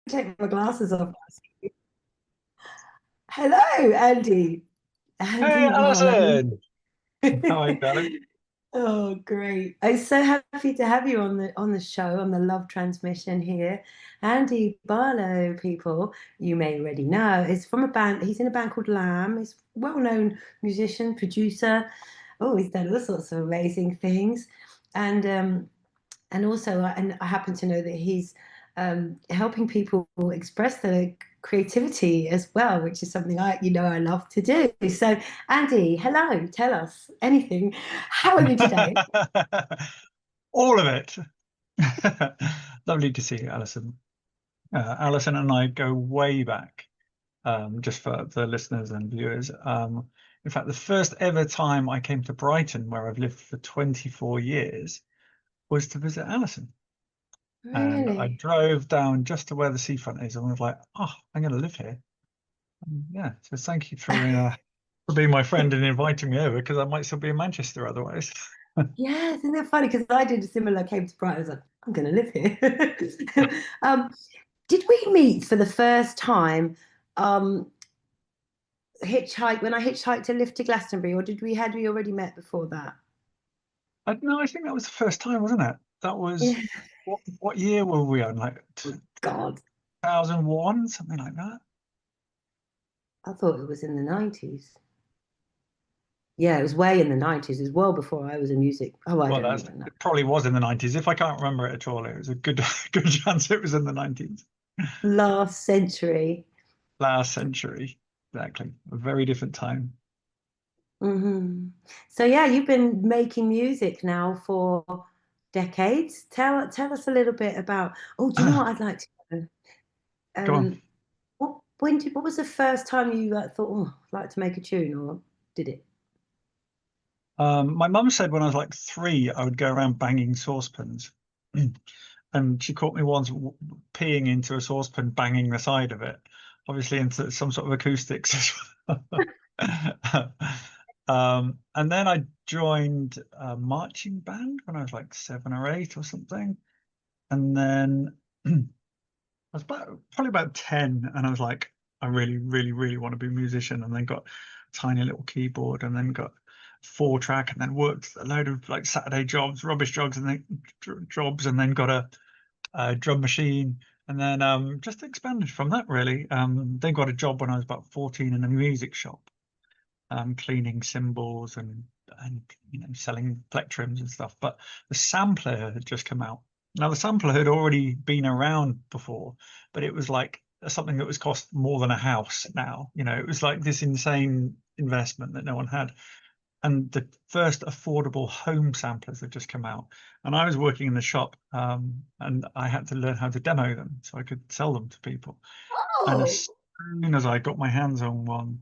take my glasses off. Hello, Andy. Hey, Andy Barlow. Alison. How are you, darling? Oh, great. I'm so happy to have you on the show, on the love transmission here. Andy Barlow, people, you may already know, is from a band, he's in a band called Lamb. He's a well-known musician, producer. Oh, he's done all sorts of amazing things. And and I happen to know that he's helping people express their creativity as well, which is something I love to do. So, Andy, hello, tell us anything. How are you today? All of it. Lovely to see you, Alison. Alison and I go way back, just for the listeners and viewers. In fact, the first ever time I came to Brighton, where I've lived for 24 years, was to visit Alison. And I Really? drove down just to where the seafront is, and I was like, oh, I'm going to live here. Yeah, so thank you for being my friend and inviting me over because I might still be in Manchester otherwise. Yeah, isn't that funny? Because I did a similar, came to Brighton, I was like, I'm going to live here. um, did we meet for the first time um, hitchhike when I hitchhiked to live to Glastonbury, or had we already met before that? No, I think that was the first time, wasn't it? That was Yeah. what year were we on? Like God, 2001, something like that. I thought it was in the 90s. Yeah, it was way in the 90s. It was well before I was in music. Oh, I Well, don't that's even know. it probably was in the 90s. If I can't remember it at all, it was a good good chance it was in the 90s. Last century. Last century. Exactly. A very different time. Hmm. So yeah, you've been making music now for decades. Tell us a little bit about. Oh, do you know what I'd like to know? Go on. What was the first time you thought, oh, I'd like to make a tune, or did it? My mum said when I was like 3, I would go around banging saucepans. And she caught me once peeing into a saucepan, banging the side of it, obviously into some sort of acoustics as well. And then I joined a marching band when I was like 7 or 8 or something. And then I was probably about 10, and I was like, I really, really, really want to be a musician. And then got a tiny little keyboard, and then got 4 track, and then worked a load of like Saturday jobs, rubbish jobs, and then jobs, and then got a drum machine, and then just expanded from that really. Then got a job when I was about 14 in a music shop, cleaning cymbals and selling plectrums and stuff. But the sampler had just come out. Now the sampler had already been around before, but it was like something that was cost more than a house now. It was like this insane investment that no one had. And the first affordable home samplers had just come out. And I was working in the shop, and I had to learn how to demo them so I could sell them to people. And Oh, as soon as I got my hands on one,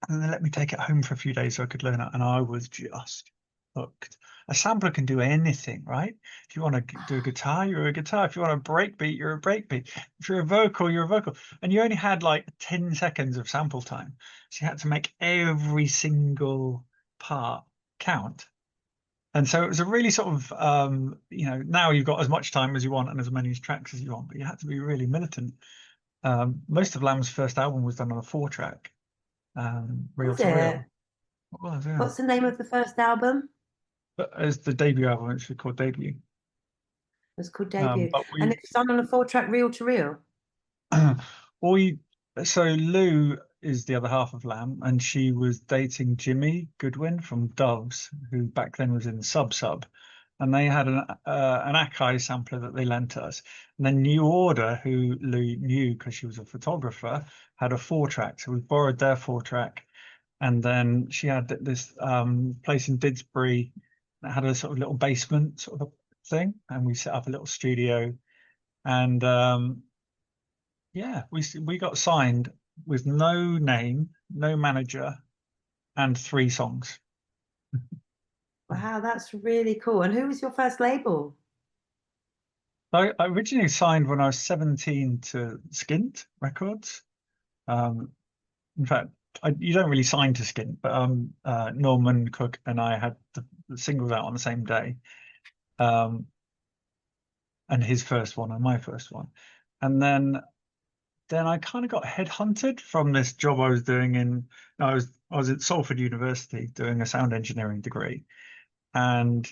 and they let me take it home for a few days so I could learn it, and I was just hooked. A sampler can do anything, right? If you want to do a guitar, you're a guitar. If you want a breakbeat, you're a breakbeat. If you're a vocal, you're a vocal. And you only had like 10 seconds of sample time. So you had to make every single part count. And so it was a really sort of, now you've got as much time as you want and as many tracks as you want, but you had to be really militant. Most of Lamb's first album was done on a 4 track, reel was to it? reel. It was, yeah. What's the name of the first album? But as the debut album, it's called Debut. It was called Debut, But and we, it's done on a 4 track reel to reel. we, so Lou is the other half of Lamb, and she was dating Jimmy Goodwin from Doves, who back then was in Sub Sub, and they had an Akai sampler that they lent us. And then New Order, who Lou knew because she was a photographer, had a 4 track, so we borrowed their 4 track. And then she had this place in Didsbury that had a sort of little basement sort of thing, and we set up a little studio. And yeah, we got signed with no name, no manager, and 3 songs. Wow, that's really cool. And who was your first label? I originally signed when I was 17 to Skint Records. Um, in fact, you don't really sign to Skint, but Norman Cook and I had the singles out on the same day. Um, and his first one and my first one. And then then I kind of got headhunted from this job I was doing I was at Salford University doing a sound engineering degree, and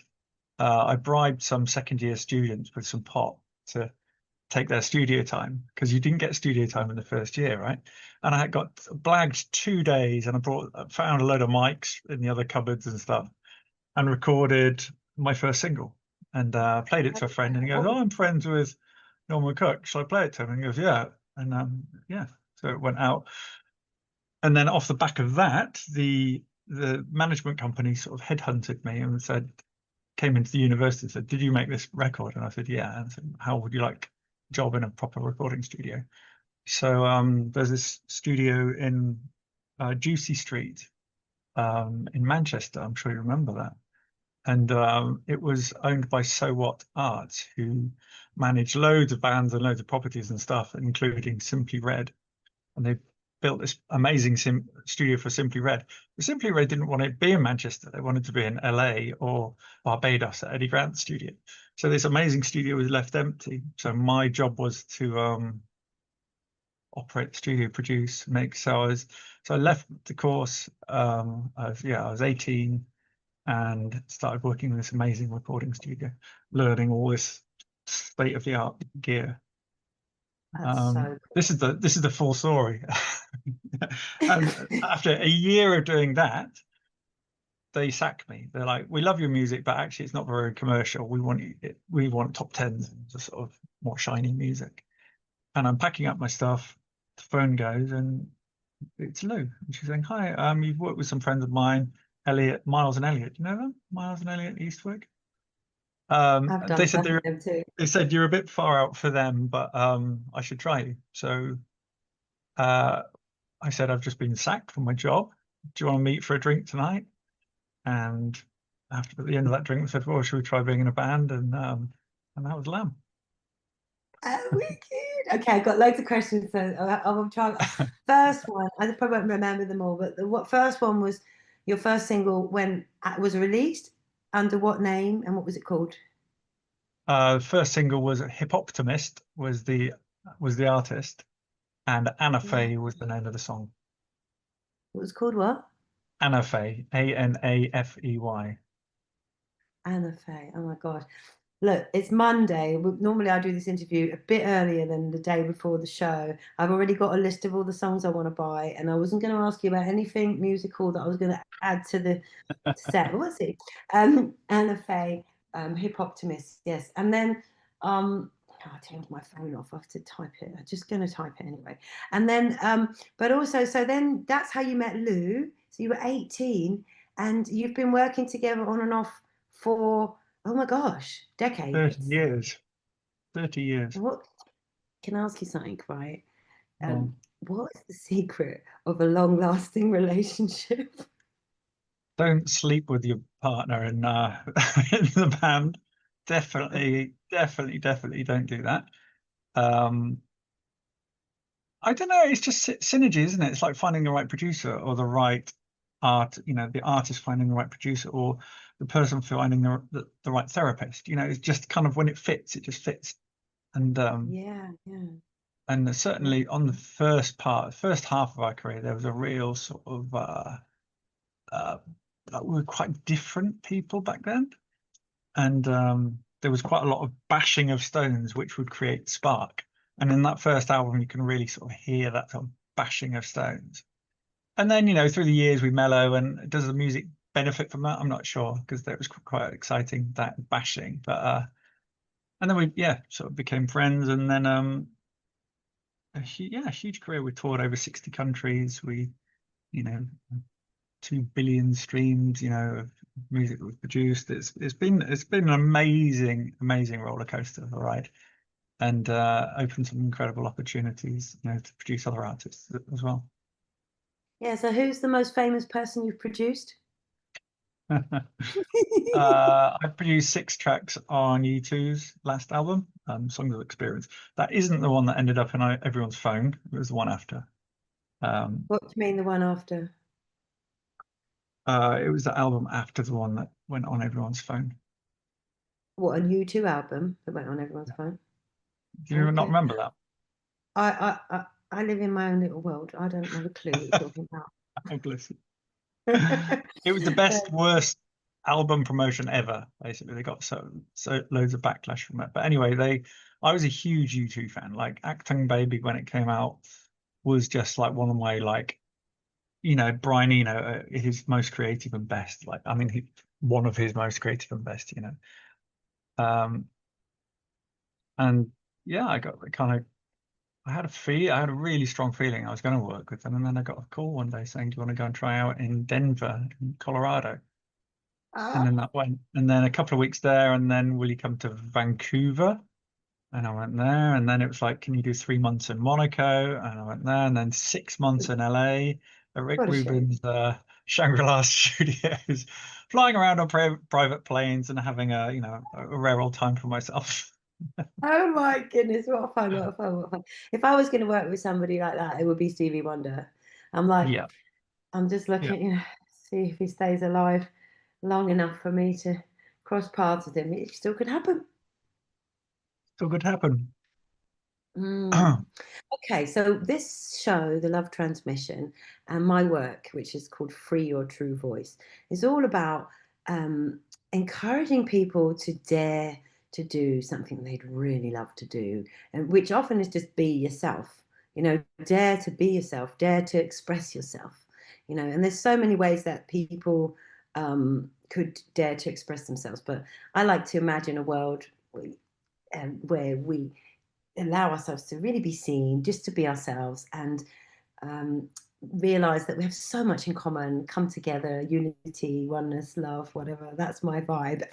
I bribed some second year students with some pot to take their studio time, because you didn't get studio time in the first year, right? And I got blagged 2 days, and found a load of mics in the other cupboards and stuff, and recorded my first single, and played it to a friend, and he goes, What "Oh, was, I'm friends with Norman Cook. Shall I play it to him?" And he goes, "Yeah." And yeah, so it went out, and then off the back of that, the management company sort of headhunted me and said, came into the university and said, "Did you make this record?" And I said, "Yeah." And I said, "How would you like a job in a proper recording studio?" So there's this studio in Juicy Street in Manchester. I'm sure you remember that. And it was owned by So What Art, who managed loads of bands and loads of properties and stuff, including Simply Red. And they built this amazing studio for Simply Red. But Simply Red didn't want it to be in Manchester. They wanted to be in LA or Barbados at Eddie Grant's studio. So this amazing studio was left empty. So my job was to operate the studio, produce, make. So I left the course. I was 18 and started working in this amazing recording studio, learning all this state-of-the-art gear. that's so This is the full story. And after a year of doing that, they sacked me. They're like, "We love your music, but actually it's not very commercial. We want top tens and just sort of more shiny music." And I'm packing up my stuff. The phone goes, and it's Lou. And she's saying, "Hi, you've worked with some friends of mine, Miles and Elliot. Do you know them? Miles and Elliot Eastwick." I've They done said stuff with them too. you're a bit far out for them, but I should try you. So uh, I said, "I've just been sacked from my job. Do you want to meet for a drink tonight?" And after at the end of that drink, we said, "Well, should we try being in a band?" And that was Lamb. Oh, wicked. Okay, I've got loads of questions. So I will try. First one, I probably won't remember them all, but what first one was your first single when it was released? Under what name and what was it called? The first single was "Hip Optimist" was the artist, and Anna Yeah. Faye was the name of the song. It was called what? Anna Faye, Anafey. Anna Faye. Oh my God. Look, it's Monday. Normally, I do this interview a bit earlier than the day before the show. I've already got a list of all the songs I want to buy, and I wasn't going to ask you about anything musical that I was going to add to the set. What was it? Anna Faye, Hip Optimist, yes. And then, I turned my phone off. I have to type it. I'm just going to type it anyway. And then, but also, so then that's how you met Lou. So you were 18, and you've been working together on and off for, oh my gosh, 30 decades. years. 30 years. What can I ask you something, right? Well, What is the secret of a long-lasting relationship? don't sleep with your partner in in the band. Definitely don't do that. Um, I don't know. It's just synergy, isn't it? It's like finding the right producer or the right the artist finding the right producer, or the person finding the right therapist. It's just kind of when it fits, it just fits. And Yeah, yeah, yeah. certainly on the first half of our career, there was a real sort of uh, we were quite different people back then, and there was quite a lot of bashing of stones, which would create spark. And in that first album, you can really sort of hear that sort of bashing of stones. And then, through the years, we mellow. And does the music benefit from that? I'm not sure, because that was quite exciting, that bashing. But and then we, yeah, sort of became friends. And then, a huge career. We toured over 60 countries. We, you know, 2 billion streams, of music that we've produced. It's been an amazing roller coaster of a ride, and opened some incredible opportunities, to produce other artists as well. Yeah, so who's the most famous person you've produced? I've produced 6 tracks on U2's last album, Songs of Experience. That isn't the one that ended up in everyone's phone. It was the one after. Um, What do you mean the one after? it was the album after the one that went on everyone's phone. What, a U2 album that went on everyone's phone? Do you not Okay. remember that? I live in my own little world. I don't have a clue what you're talking Oh, bless you. about. It was the best, worst album promotion ever. Basically, they got so loads of backlash from it. But anyway, I was a huge U2 fan. Like Acting Baby when it came out was just like one of my like, Brian Eno, his most creative and best. Like, I mean, one of his most creative and best. Um, and yeah, I got kind of. I had a really strong feeling I was going to work with them, and then I got a call one day saying, "Do you want to go and try out in Denver, in Colorado?" And Ah, then that went, and then a couple of weeks there, and then will you come to Vancouver? And I went there, and then it was like, can you do 3 months in Monaco? And I went there, and then 6 months in LA at Rick what a shame. Rubin's Shangri-La Studios, flying around on private planes and having a rare old time for myself. Oh my goodness, what a fun, what a fun, what a fun. If I was going to work with somebody like that, it would be Stevie Wonder. I'm like, Yeah, I'm just yeah, looking, see if he stays alive long enough for me to cross paths with him. It still could happen. still could happen. Mm. Okay, so this show, The Love Transmission, and my work, which is called Free Your True Voice, is all about um, encouraging people to dare to do something they'd really love to do, and which often is just be yourself. Dare to be yourself, dare to express yourself. And there's so many ways that people could dare to express themselves, but I like to imagine a world where we allow ourselves to really be seen, just to be ourselves, and um, realize that we have so much in common, come together, unity, oneness, love, whatever. That's my vibe.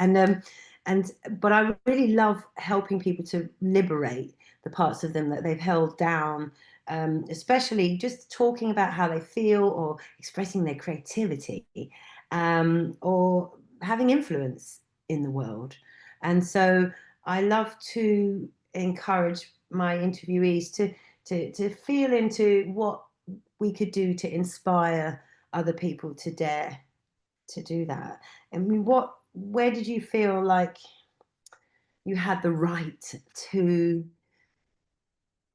But I really love helping people to liberate the parts of them that they've held down, especially just talking about how they feel or expressing their creativity, or having influence in the world. And so I love to encourage my interviewees to feel into what we could do to inspire other people to dare to do that. I mean, where did you feel like you had the right to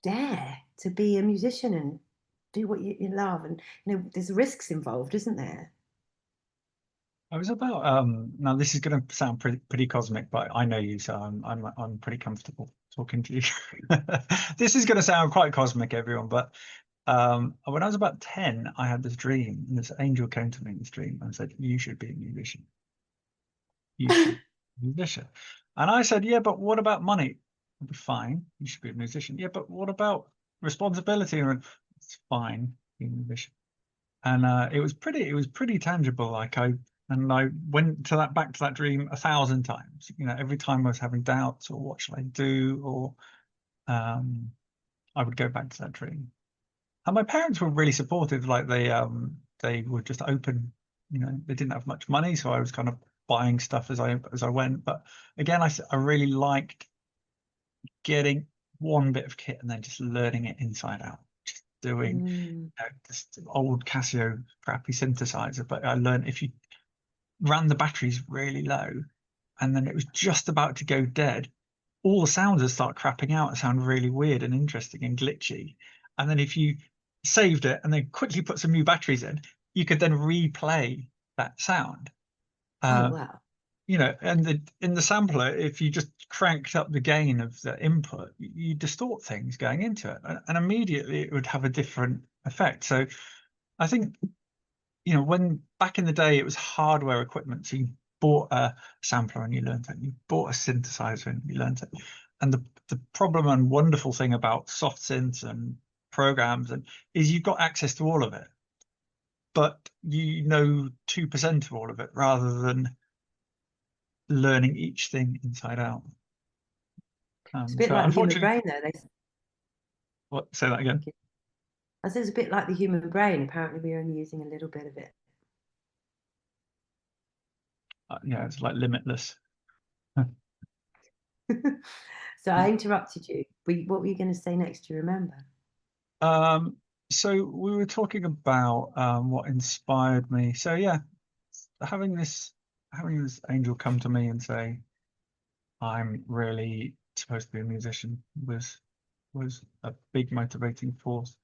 dare to be a musician and do what you love? And there's risks involved, isn't there? I was about now this is going to sound pretty cosmic, but I know you, so I'm pretty comfortable talking to you. This is going to sound quite cosmic, everyone, but when I was about 10, I had this dream, and this angel came to me in this dream and said, "You should be a musician. You should be a musician." And I said, "Yeah, but what about money?" "It'll be fine. You should be a musician." "Yeah, but what about responsibility?" And I went, "It's fine, be a musician." And it was pretty tangible. I went to that back to that dream 1,000 times. Every time I was having doubts or what should I do, or um, I would go back to that dream. And my parents were really supportive. Like they were just open. They didn't have much money, so I was kind of buying stuff as I went. But again, I really liked getting one bit of kit and then just learning it inside out, just doing Mm. this old Casio crappy synthesizer. But I learned if you ran the batteries really low and then it was just about to go dead, all the sounds would start crapping out and sound really weird and interesting and glitchy. And then if you saved it and then quickly put some new batteries in, you could then replay that sound. Oh Uh, wow. and in the sampler, if you just cranked up the gain of the input, you distort things going into it, and immediately it would have a different effect. So I think, when back in the day it was hardware equipment, so you bought a sampler and you learned it, you bought a synthesizer and you learned it. And the problem and wonderful thing about soft synths and programs is you've got access to all of it, but 2% of all of it rather than learning each thing inside out. It's a bit So like the human unfortunately, brain, though. what, say that again? I said it's a bit like the human brain. Apparently, we're only using a little bit of it. Yeah, it's like limitless. So I interrupted you. What were you going to say next? Do you remember? Um, so we were talking about what inspired me. So yeah, having this having this angel come to me and say, "I'm really supposed to be a musician," was a big motivating force.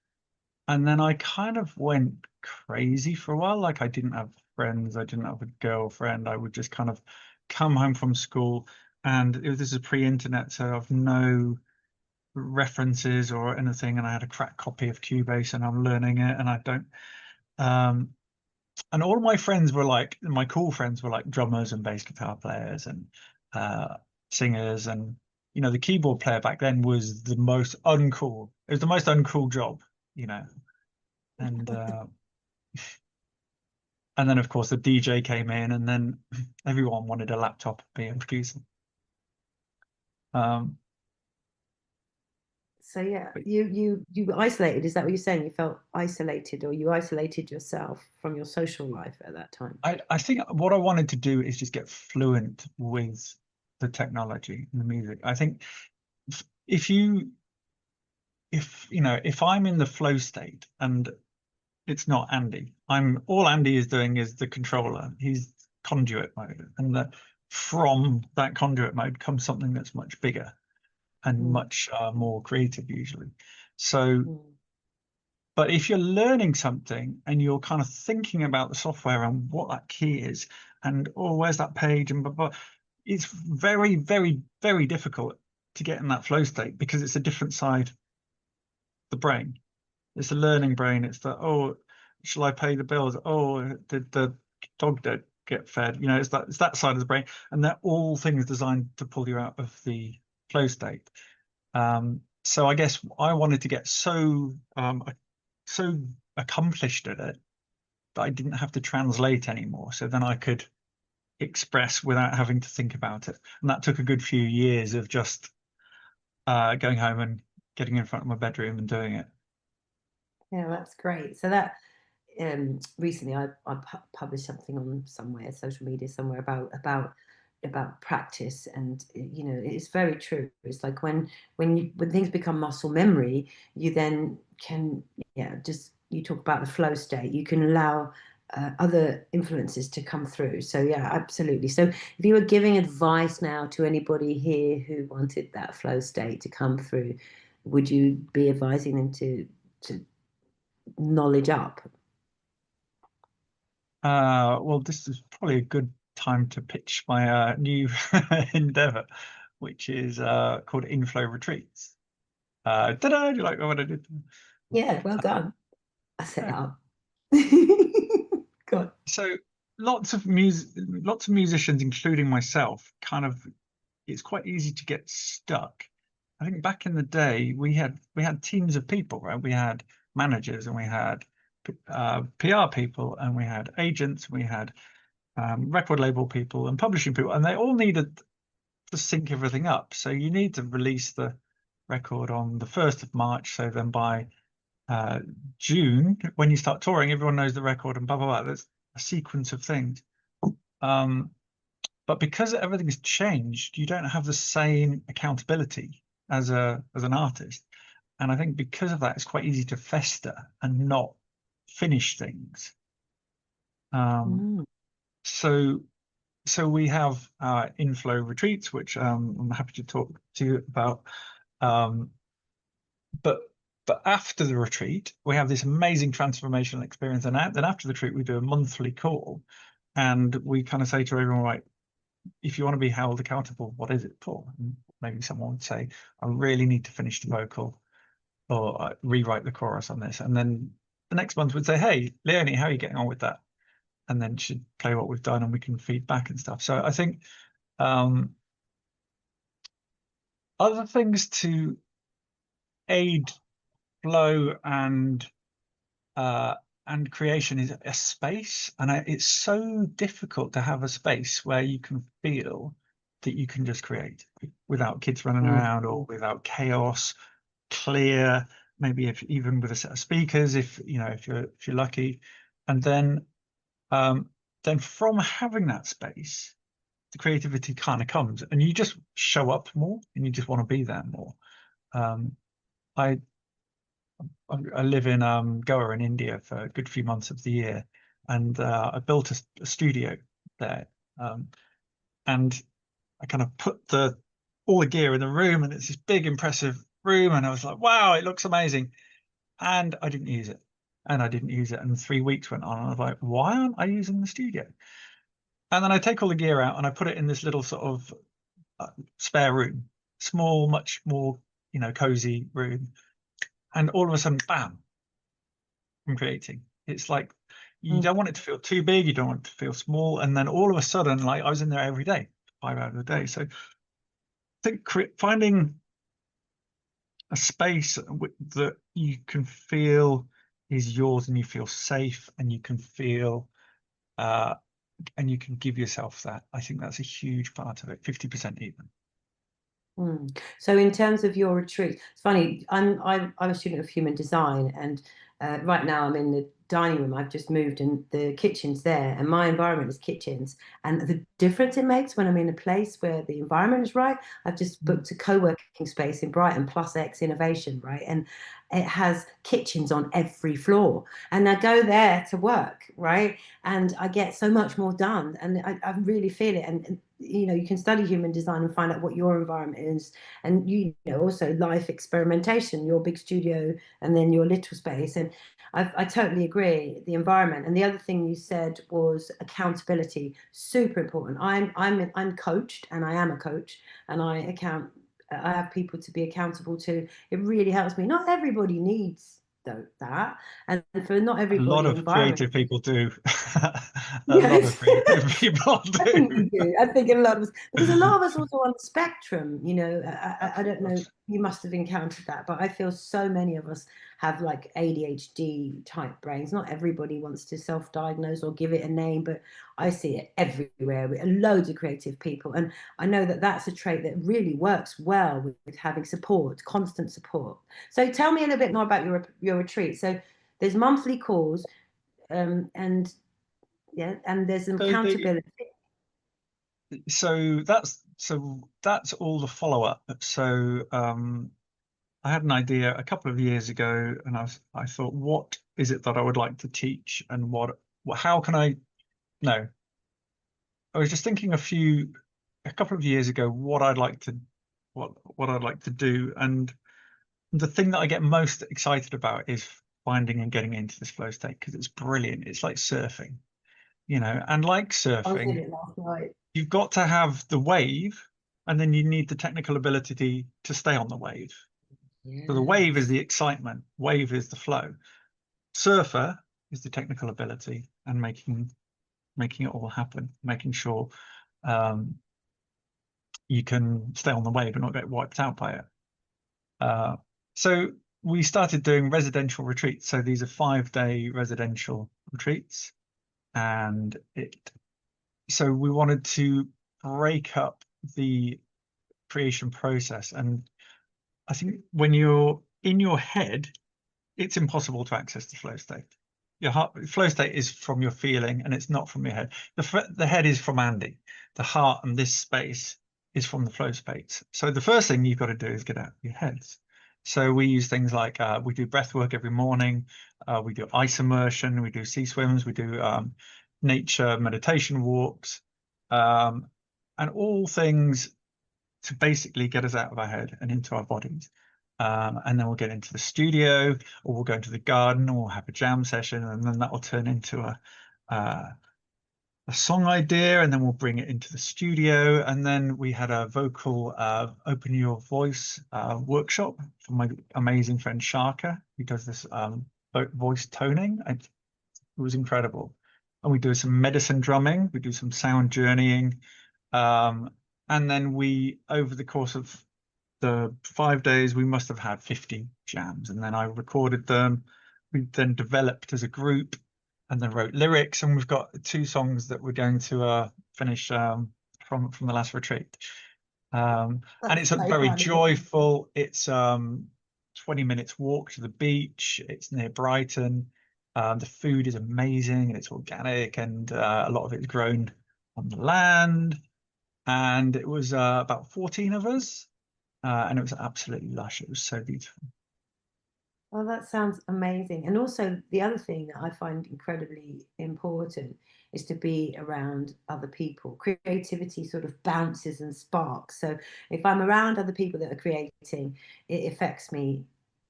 And then I kind of went crazy for a while. Like I didn't have friends, I didn't have a girlfriend. I would just kind of come home from school, and this is pre-internet, so I've no references or anything. And I had a cracked copy of Cubase, and I'm learning it, and I don't. Um, and all of my friends were like, my cool friends were like drummers and bass guitar players and uh, singers, and the keyboard player back then was the most uncool. It was the most uncool job, you know. And and then of course the DJ came in, and then everyone wanted a laptop to be a producer. Um, So yeah, but you isolated. Is that what you're saying? You felt isolated, or you isolated yourself from your social life at that time? I think what I wanted to do is just get fluent with the technology and the music. I think if you if I'm in the flow state and it's not Andy, I'm all Andy is doing is the controller. He's conduit mode, and that from that conduit mode comes something that's much bigger and Mm, much more creative usually. So, mm, but if you're learning something and you're kind of thinking about the software and what that key is, and oh, where's that page, and blah, blah, it's very, very, very difficult to get in that flow state because it's a different side of the brain. It's the learning brain. It's the, oh, shall I pay the bills? Oh, did the dog get fed? It's that side of the brain, and they're all things designed to pull you out of the flow state. So I guess I wanted to get so accomplished at it that I didn't have to translate anymore. So then I could express without having to think about it. And that took a good few years of just going home and getting in front of my bedroom and doing it. yeah, that's great. So that recently I published something on somewhere, social media somewhere about practice, and it's very true. It's like when things become muscle memory, you then can, yeah, just you talk about the flow state, you can allow other influences to come through. So yeah, absolutely. So if you were giving advice now to anybody here who wanted that flow state to come through, would you be advising them to knowledge up? Well, this is probably a good time to pitch my new endeavor, which is called Inflow Retreats. Ta-da! Do you like what I did? Yeah, well Uh, done. I set it thanks. up. God. So lots of musicians, including myself, kind of it's quite easy to get stuck. I think back in the day we had teams of people, right? We had managers and we had PR people and we had agents, we had record label people and publishing people, and they all needed to sync everything up. So you need to release the record on the 1st of March. So then by uh, June, when you start touring, everyone knows the record and blah blah blah. There's a sequence of things. Um, but because everything's changed, you don't have the same accountability as an artist. And I think because of that, it's quite easy to fester and not finish things. Um, Mm. so so we have our inflow retreats, which I'm happy to talk to you about. Um, but but after the retreat, we have this amazing transformational experience, and then after the retreat, we do a monthly call, and we kind of say to everyone, right, if you want to be held accountable, what is it for? And maybe someone would say, I really need to finish the vocal or rewrite the chorus on this, and then the next month would say, hey, Leonie, how are you getting on with that? And then she'd play what we've done, and we can feed back and stuff. So I think um, other things to aid flow uh, and creation is a space, and it's so difficult to have a space where you can feel that you can just create without kids running Mm. around or without chaos, clear, maybe if even with a set of speakers, if you're lucky, and um, then from having that space, the creativity kind of comes, and you just show up more, and you just want to be there more. Um, I I live in Goa in India for a good few months of the year, and I built a studio there, um, and I kind of put the all the gear in the room, and it's this big, impressive room, and I was like, wow, it looks amazing. and I didn't use it. And I didn't use it. And 3 weeks went on, and I was like, why aren't I using the studio? And then I take all the gear out and I put it in this little sort of spare room, small, much more, cozy room. And all of a sudden, bam, I'm creating. It's like you Mm. don't want it to feel too big, you don't want it to feel small. And then all of a sudden, like I was in there every day, 5 hours a day. So I think finding a space that you can feel is yours and you feel safe and you can feel and you can give yourself that. I think that's a huge part of it, 50% even. Mm. So in terms of your retreat, it's funny. I'm a student of human design, and right now I'm in the dining room. I've just moved, and the kitchen's there, and my environment is kitchens. And the difference it makes when I'm in a place where the environment is right. I've just booked a co-working space in Brighton, Plus X Innovation, right, and it has kitchens on every floor, and I go there to work, right, and I get so much more done, and I really feel it, and you can study human design and find out what your environment is, and also life experimentation, your big studio and then your little space. And I totally agree, the environment. And the other thing you said was accountability, super important. I'm coached, and I am a coach, and I have people to be accountable to. It really helps me. Not everybody needs that, and for not A lot everybody, of environment. creative people do. A lot of Yes. creative people I do. think we do. I think a lot of us, because a lot of us also on the spectrum, I Of don't know, course. you must have encountered that, but I feel so many of us have like ADHD type brains. Not everybody wants to self-diagnose or give it a name, but I see it everywhere with loads of creative people. And I know that that's a trait that really works well with having support, constant support. So tell me a little bit more about your retreat. So there's monthly calls, and yeah, and there's So the accountability. so that's all the follow-up. So I had an idea a couple of years ago, and I thought, what is it that I would like to teach, and how can I no. I was just thinking a couple of years ago what I'd like to do, and the thing that I get most excited about is finding and getting into this flow state because it's brilliant. It's like surfing, and like I was in surfing, it last night. you've got to have the wave, and then you need the technical ability to stay on the wave. So the wave is Yes. the excitement, wave is the flow. Surfer is the technical ability and making it all happen, making sure um, you can stay on the wave and not get wiped out by it. Uh, so we started doing residential retreats. So these are 5-day residential retreats, and so we wanted to break up the creation process. And I think when you're in your head, it's impossible to access the flow state. Your flow state is from your feeling, and it's not from your head. The head is from Andy. The heart and this space is from the flow space. So the first thing you've got to do is get out of your heads. So we use things like we do breath work every morning. We do ice immersion. We do sea swims. We do nature meditation walks, um, and all things to basically get us out of our head and into our bodies. And then we'll get into the studio, or we'll go into the garden, or we'll have a jam session, and then that will turn into uh, a song idea, and then we'll bring it into the studio. And then we had a vocal open your voice workshop from my amazing friend Sharka, who does this voice toning. It was incredible. And we do some medicine drumming, we do some sound journeying, um, and then over the course of the 5 days, we must have had 50 jams, and then I recorded them. We then developed as a group, and then wrote lyrics, and we've got 2 songs that we're going to finish from the last retreat. And That's it's a so very funny. joyful. It's 20 minutes walk to the beach. It's near Brighton. The food is amazing, and it's organic, and a lot of it's grown on the land. And it was about 14 of us, and it was absolutely lush. It was so beautiful. Well, that sounds amazing. And also, the other thing that I find incredibly important is to be around other people. Creativity sort of bounces and sparks. So if I'm around other people that are creating, it affects me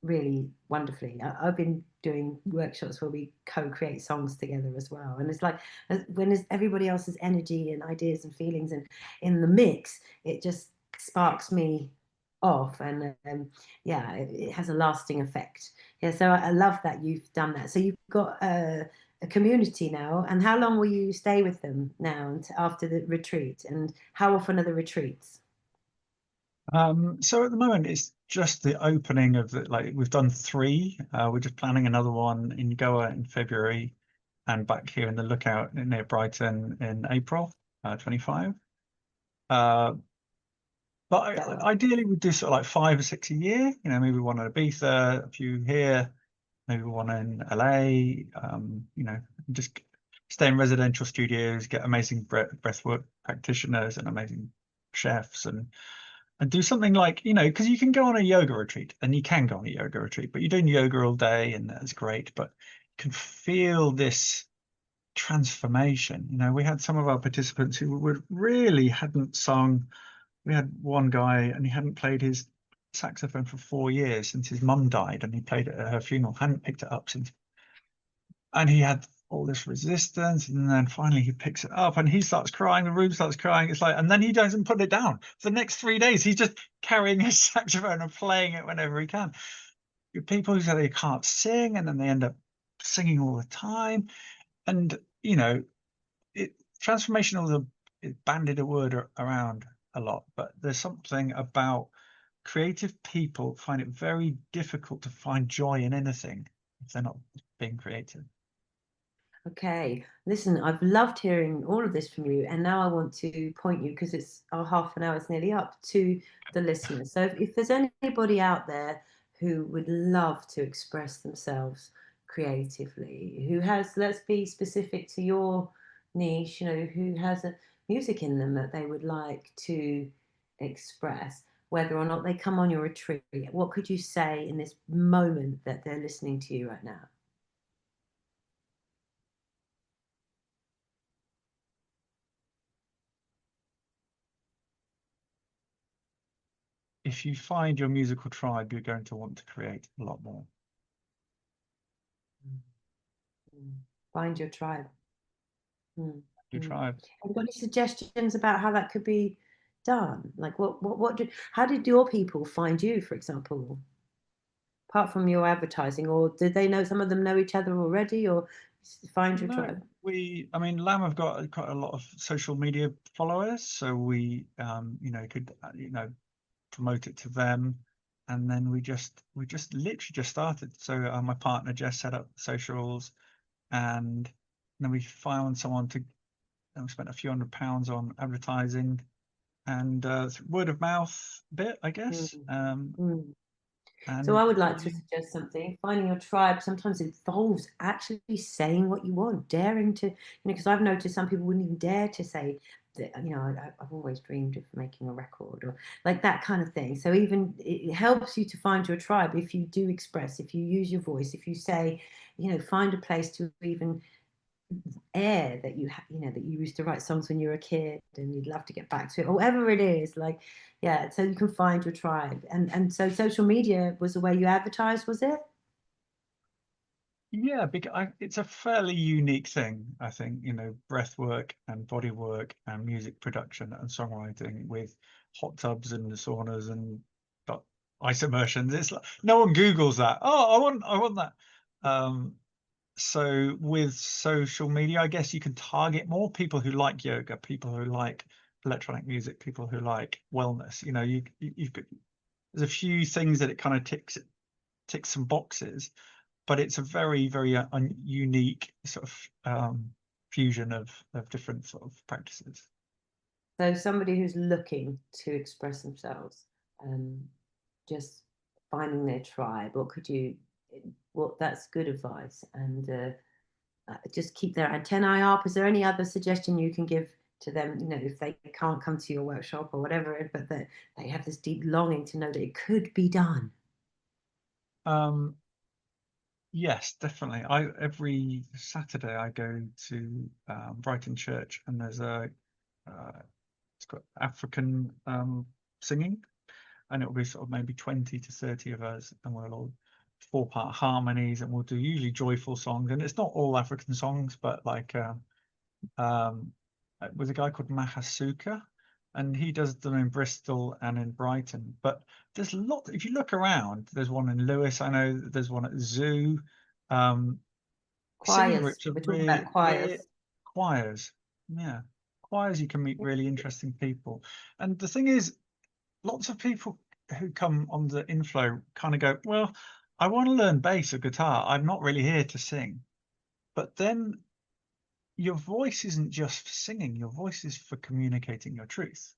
really wonderfully. I've been doing workshops where we co-create songs together as well, and it's like when there's everybody else's energy and ideas and feelings and in the mix, it just sparks me off, and yeah, it has a lasting effect. Yeah, so I love that you've done that. So you've got a community now, and how long will you stay with them now after the retreat, and how often are the retreats? So at the moment it's just the opening of the, like, we've done 3. We're just planning another one in Goa in February, and back here in the Lookout near Brighton in April 25. But That would ideally we'd do sort of like 5 or 6 a year. You know, maybe one in Ibiza, a few here, maybe one in LA. You know, just stay in residential studios, get amazing breathwork practitioners and amazing chefs, and do something like, you know, because you can go on a yoga retreat, and you can go on a yoga retreat, but you're doing yoga all day and that's great, but you can feel this transformation. You know, we had some of our participants who would really hadn't sung. We had one guy and he hadn't played his saxophone for 4 years since his mum died, and he played it at her funeral, hadn't picked it up since, and he had all this resistance, and then finally he picks it up and he starts crying, the room starts crying. It's like, and then he doesn't put it down for the next 3 days. He's just carrying his saxophone and playing it whenever he can. People who say they can't sing and then they end up singing all the time. And you know, transformation of the, it bandied a word around a lot, but there's something about creative people find it very difficult to find joy in anything if they're not being creative. Okay, listen, I've loved hearing all of this from you, and now I want to point you, because it's our half an hour is nearly up, to the listeners. So if there's anybody out there who would love to express themselves creatively, who has, let's be specific to your niche, you know, who has a music in them that they would like to express, whether or not they come on your retreat, what could you say in this moment that they're listening to you right now? If you find your musical tribe, you're going to want to create a lot more. Find your tribe. Mm, Your mm. tribe. Have you got any suggestions about how that could be done? Like how did your people find you, for example, apart from your advertising, or did they know, some of them know each other already, or find your No, tribe? I mean, Lamb have got quite a lot of social media followers, so we, you know, could, you know, promote it to them, and then we just literally just started. So my partner Jess set up socials, and then we found someone to, and we spent a few £100s on advertising, and word of mouth bit, I Mm, guess. mm. So And I would like to you, suggest something. Finding your tribe sometimes involves actually saying what you want, daring to, you know, because I've noticed some people wouldn't even dare to say that, you know, I've always dreamed of making a record, or like that kind of thing. So even it helps you to find your tribe if you do express, if you use your voice, if you say, you know, find a place to even air that you know, that you used to write songs when you were a kid and you'd love to get back to it, or whatever it is, like, yeah, so you can find your tribe. And so social media was the way you advertised, was it? yeah, because it's a fairly unique thing, I think, you know, breath work and body work and music production and songwriting with hot tubs and saunas and uh, ice immersions. It's like no one Googles that. Oh, I want that. Um, so with social media, I guess you can target more people who like yoga, people who like electronic music, people who like wellness. You know, you've got, there's a few things that it kind of ticks some boxes, but it's a very, very unique sort of fusion of different sort of practices. So somebody who's looking to express themselves, um, just finding their tribe, what could you, well, that's good advice. And just keep their antennae up. Is there any other suggestion you can give to them, you know, if they can't come to your workshop or whatever, but that they have this deep longing to know that it could be done? Um, yes, definitely. I every Saturday I go to Brighton Church, and there's a it's got African singing, and it'll be sort of maybe 20 to 30 of us, and we'll all 4-part harmonies, and we'll do usually joyful songs, and it's not all African songs, but like with a guy called Mahasuka, and he does them in Bristol and in Brighton. But there's a lot. If you look around, there's one in Lewis. I know there's one at Zoo. Singing Choirs. groups are We're talking really, about choirs. choirs. Yeah, choirs. You can meet really interesting people. And the thing is, lots of people who come on the Inflow kind of go, well, I want to learn bass or guitar. I'm not really here to sing. But then your voice isn't just for singing, your voice is for communicating your truth.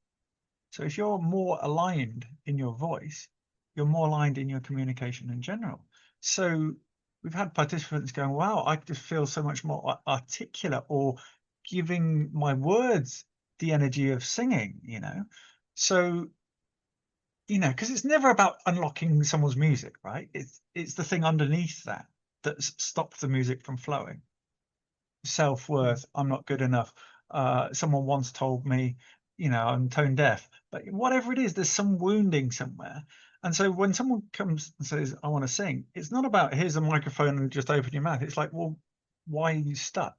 So if you're more aligned in your voice, you're more aligned in your communication in general. So we've had participants going, wow, I just feel so much more articulate, or giving my words the energy of singing, you know? So, you know, because it's never about unlocking someone's music, right? It's the thing underneath that that's stopped the music from flowing. Self-worth, I'm not good enough. Someone once told me, you know, I'm tone deaf, but whatever it is, there's some wounding somewhere. And so when someone comes and says, I want to sing, it's not about here's a microphone and just open your mouth. It's like, well, why are you stuck?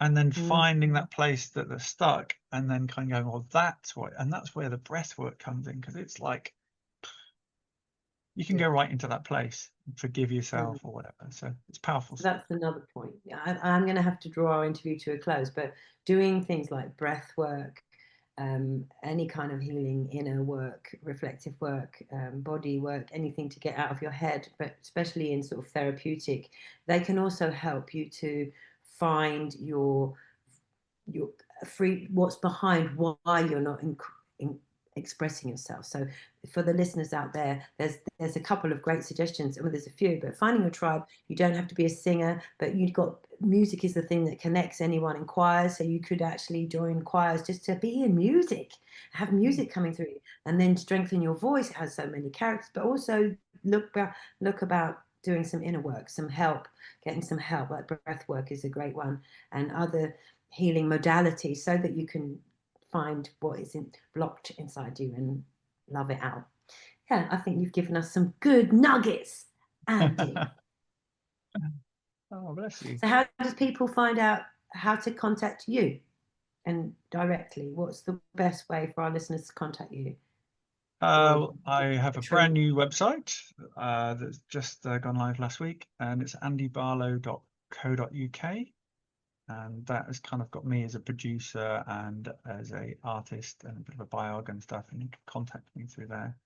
And then Mm, finding that place that they're stuck, and then kind of going, well, that's why. And that's where the breath work comes in, because it's like you can yeah. go right into that place, forgive yourself Mm. or whatever. So it's powerful stuff. That's another point. I'm going to have to draw our interview to a close, but doing things like breath work, any kind of healing, inner work, reflective work, body work, anything to get out of your head, but especially in sort of therapeutic, they can also help you to find your free, what's behind why you're not in expressing yourself. So for the listeners out there, there's a couple of great suggestions. Well, there's a few, but finding a tribe, you don't have to be a singer, but you've got music is the thing that connects anyone in choirs. So you could actually join choirs just to be in music, have music coming through you, and then strengthen your voice. It has so many characters, but also look about doing some inner work, some help, getting some help. Like breath work is a great one, and other healing modalities, so that you can find what is blocked inside you and love it out. Yeah, I think you've given us some good nuggets, Andy. Oh, bless you. So how does people find out how to contact you and directly? What's the best way for our listeners to contact you or I have a brand retreat? new website that's just gone live last week, and it's andybarlow.co.uk, and that has kind of got me as a producer and as a artist and a bit of a biog and stuff, and you can contact me through there.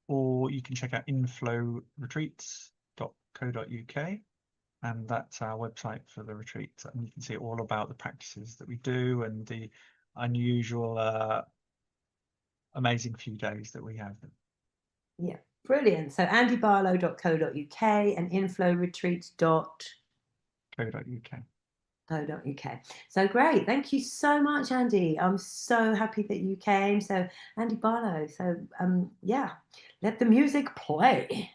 Or you can check out inflowretreats.co.uk, and that's our website for the retreats, and you can see all about the practices that we do and the unusual amazing few days that we have. Yeah, brilliant. So andybarlow.co.uk and inflowretreats.co.uk. Co.uk. So great. Thank you so much, Andy. I'm so happy that you came. So Andy Barlow. So yeah, let the music play.